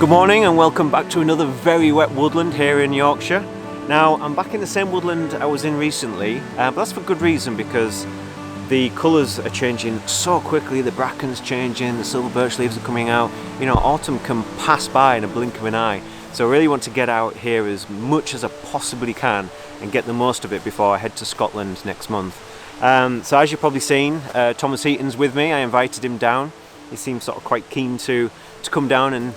Good morning and welcome back to another very wet woodland here in Yorkshire. Now I'm back in the same woodland I was in recently, but that's for good reason because the colours are changing so quickly. The bracken's changing, the silver birch leaves are coming out. You know, autumn can pass by in a blink of an eye. So I really want to get out here as much as I possibly can and get the most of it before I head to Scotland next month. So as you've probably seen, Thomas Heaton's with me. I invited him down. He seems sort of quite keen to come down and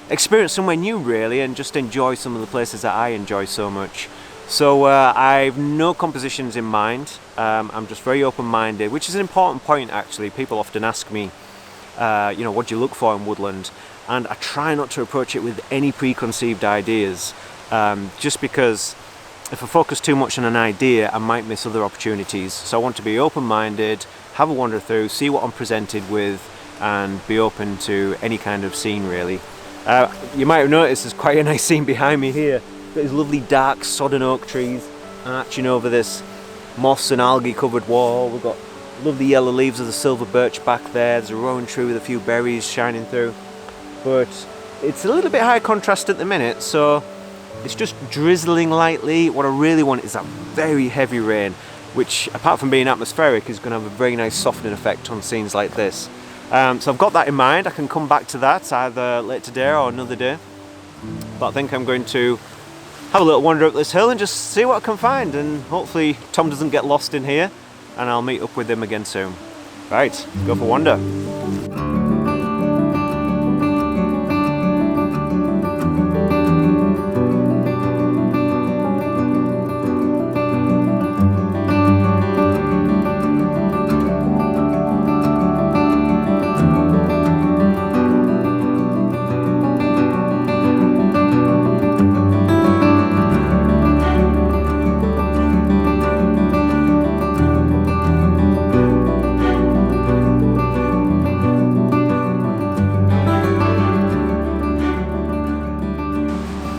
experience somewhere new really, and just enjoy some of the places that I enjoy so much. So I've no compositions in mind. I'm just very open-minded, which is an important point actually. People often ask me, you know, what do you look for in woodland? And I try not to approach it with any preconceived ideas, just because if I focus too much on an idea, I might miss other opportunities. So I want to be open-minded, have a wander through, see what I'm presented with, and be open to any kind of scene really. You might have noticed there's quite a nice scene behind me here. Got these lovely dark sodden oak trees arching over this moss and algae covered wall. We've got lovely yellow leaves of the silver birch back there. There's a rowan tree with a few berries shining through. But it's a little bit high contrast at the minute, so it's just drizzling lightly. What I really want is that very heavy rain, which apart from being atmospheric is going to have a very nice softening effect on scenes like this. So I've got that in mind. I can come back to that either later today or another day, but I think I'm going to have a little wander up this hill and just see what I can find, and hopefully Tom doesn't get lost in here and I'll meet up with him again soon. Right, go for a wander.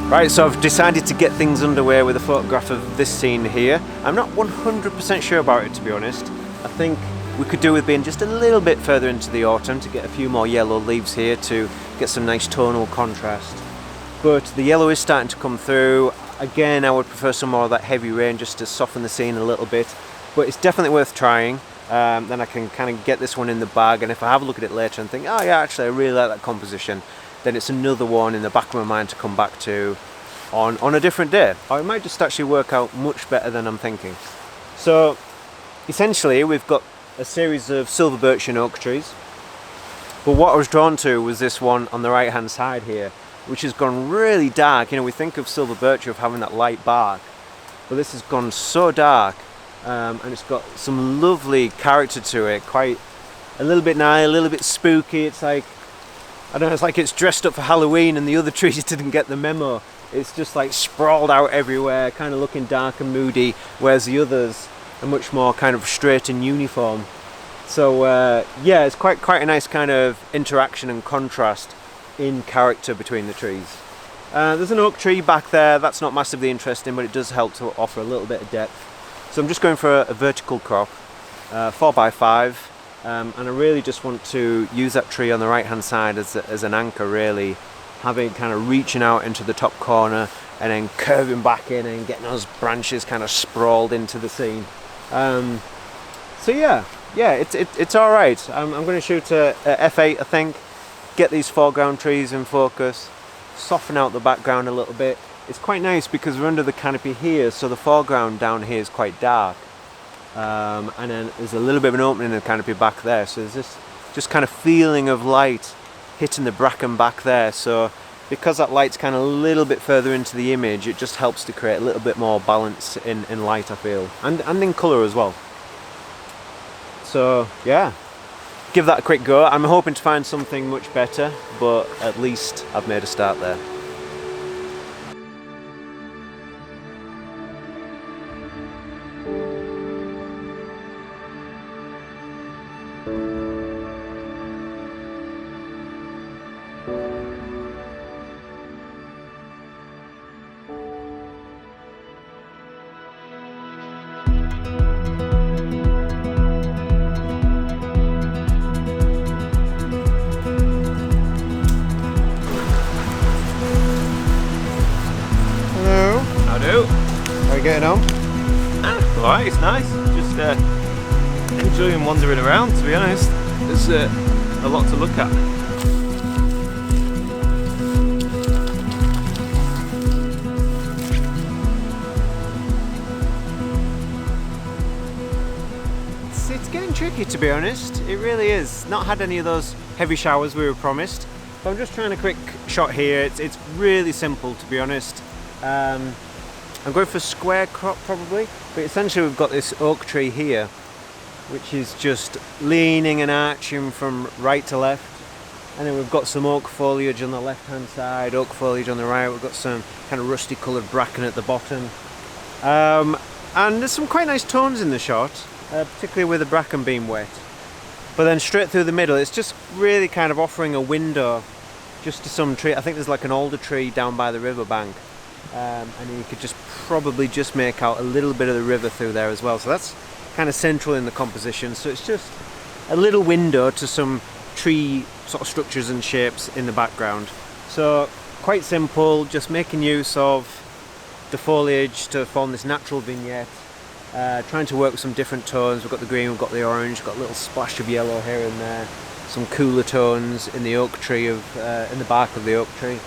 Right, so I've decided to get things underway with a photograph of this scene here. I'm not 100% sure about it, to be honest. I think we could do with being just a little bit further into the autumn to get a few more yellow leaves here to get some nice tonal contrast. But the yellow is starting to come through. Again, I would prefer some more of that heavy rain just to soften the scene a little bit. But it's definitely worth trying. Then I can kind of get this one in the bag, and if I have a look at it later and think, oh yeah, actually I really like that composition, then it's another one in the back of my mind to come back to on a different day. Or it might just actually work out much better than I'm thinking. So essentially we've got a series of silver birch and oak trees, but what I was drawn to was this one on the right hand side here, which has gone really dark. You know, we think of silver birch of having that light bark, but this has gone so dark, and it's got some lovely character to it, quite a little bit gnarly, a little bit spooky. It's like, I don't know, it's like it's dressed up for Halloween and the other trees didn't get the memo. It's just like sprawled out everywhere, kind of looking dark and moody, whereas the others are much more kind of straight and uniform. So yeah, it's quite a nice kind of interaction and contrast in character between the trees. There's an oak tree back there. That's not massively interesting, but it does help to offer a little bit of depth. So I'm just going for a vertical crop, 4x5. And I really just want to use that tree on the right hand side as an anchor really, having kind of reaching out into the top corner and then curving back in and getting those branches kind of sprawled into the scene. So yeah, it's all right. I'm going to shoot a f8, I think, get these foreground trees in focus, soften out the background a little bit. It's quite nice because we're under the canopy here, so the foreground down here is quite dark. And then there's a little bit of an opening in the canopy back there, so there's this just kind of feeling of light hitting the bracken back there. So because that light's kind of a little bit further into the image, it just helps to create a little bit more balance in light, I feel, and in colour as well. So yeah, give that a quick go. I'm hoping to find something much better, but at least I've made a start there. getting on? Alright, it's nice. Just enjoying wandering around, to be honest. There's a lot to look at. It's getting tricky, to be honest. It really is. Not had any of those heavy showers we were promised. So I'm just trying a quick shot here. It's really simple, to be honest. I'm going for square crop probably, but essentially we've got this oak tree here, which is just leaning and arching from right to left. And then we've got some oak foliage on the left hand side, oak foliage on the right. We've got some kind of rusty coloured bracken at the bottom. And there's some quite nice tones in the shot, particularly with the bracken being wet. But then straight through the middle, it's just really kind of offering a window just to some tree. I think there's like an alder tree down by the riverbank. And you could just probably just make out a little bit of the river through there as well. So that's kind of central in the composition. So it's just a little window to some tree sort of structures and shapes in the background. So quite simple, just making use of the foliage to form this natural vignette. Trying to work with some different tones. We've got the green, we've got the orange, got a little splash of yellow here and there. Some cooler tones in the oak tree in the bark of the oak tree.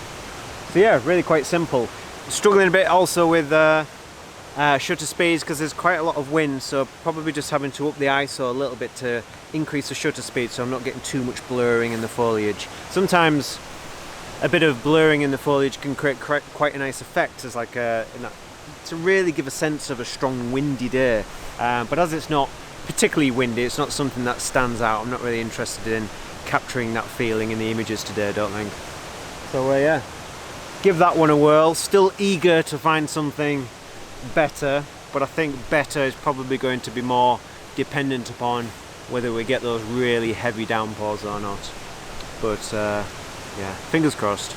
So yeah, really quite simple. Struggling a bit also with shutter speeds because there's quite a lot of wind, so probably just having to up the ISO a little bit to increase the shutter speed so I'm not getting too much blurring in the foliage. Sometimes a bit of blurring in the foliage can create quite a nice effect as like to really give a sense of a strong windy day, but as it's not particularly windy, it's not something that stands out. I'm not really interested in capturing that feeling in the images today, I don't think. So yeah, give that one a whirl. Still eager to find something better, but I think better is probably going to be more dependent upon whether we get those really heavy downpours or not. But yeah, fingers crossed.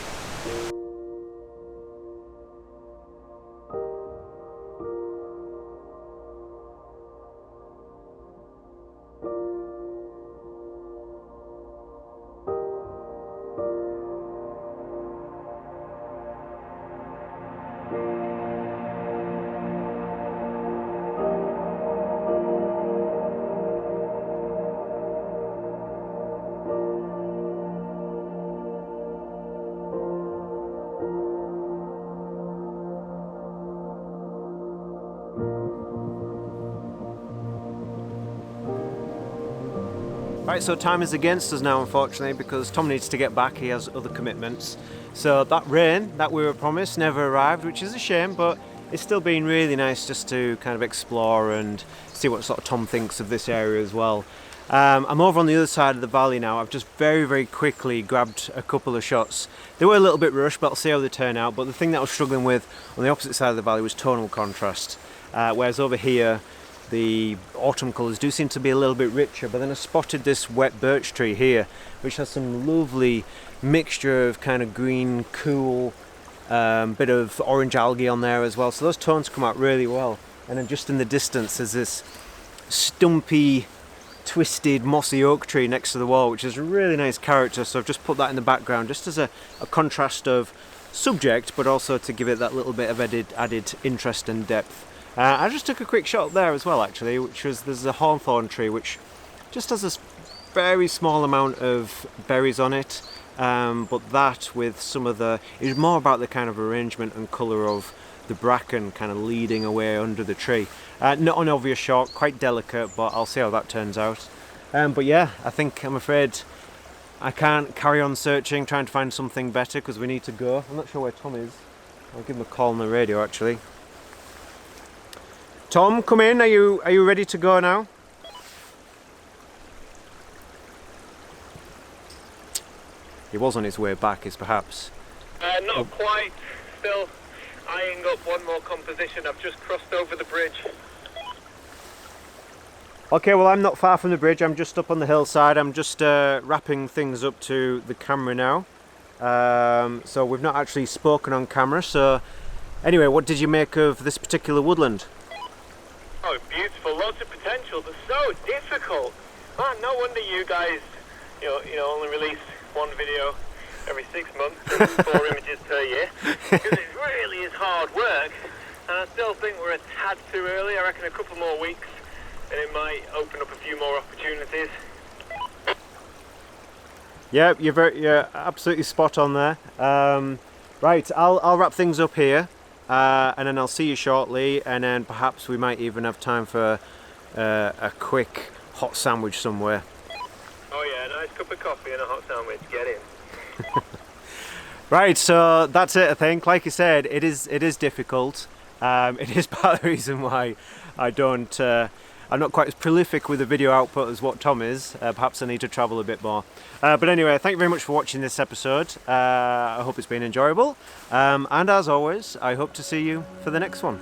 Right, so time is against us now, unfortunately, because Tom needs to get back. He has other commitments. So that rain that we were promised never arrived, which is a shame, but it's still been really nice just to kind of explore and see what sort of Tom thinks of this area as well. I'm over on the other side of the valley now. I've just very quickly grabbed a couple of shots. They were a little bit rushed, but I'll see how they turn out. But the thing that I was struggling with on the opposite side of the valley was tonal contrast. Whereas over here, the autumn colours do seem to be a little bit richer, but then I spotted this wet birch tree here, which has some lovely mixture of kind of green, cool, bit of orange algae on there as well. So those tones come out really well. And then just in the distance, there's this stumpy, twisted, mossy oak tree next to the wall, which is a really nice character. So I've just put that in the background, just as a contrast of subject, but also to give it that little bit of added interest and depth. I just took a quick shot there as well, actually, there's a hawthorn tree which just has this very small amount of berries on it, but that with some of it's more about the kind of arrangement and colour of the bracken kind of leading away under the tree. Not an obvious shot, quite delicate, but I'll see how that turns out. But yeah, I'm afraid I can't carry on searching, trying to find something better because we need to go. I'm not sure where Tom is. I'll give him a call on the radio, actually. Tom, come in. Are you ready to go now? He was on his way back, is perhaps. Not quite. Still eyeing up one more composition. I've just crossed over the bridge. Okay, well, I'm not far from the bridge. I'm just up on the hillside. I'm just wrapping things up to the camera now. So we've not actually spoken on camera. So anyway, what did you make of this particular woodland? Oh, beautiful, lots of potential, but so difficult. Man, no wonder you guys, you know, only release one video every 6 months, 4 images per year, because it really is hard work. and I still think we're a tad too early. I reckon a couple more weeks and it might open up a few more opportunities. Yeah, you're absolutely spot on there. Right, I'll wrap things up here, and then I'll see you shortly, and then perhaps we might even have time for a quick hot sandwich somewhere. Oh yeah, a nice cup of coffee and a hot sandwich. Get in. Right, so that's it. I think, like I said, it is difficult. It is part of the reason why I'm not quite as prolific with the video output as what Tom is. Perhaps I need to travel a bit more. But anyway, thank you very much for watching this episode. I hope it's been enjoyable. And as always, I hope to see you for the next one.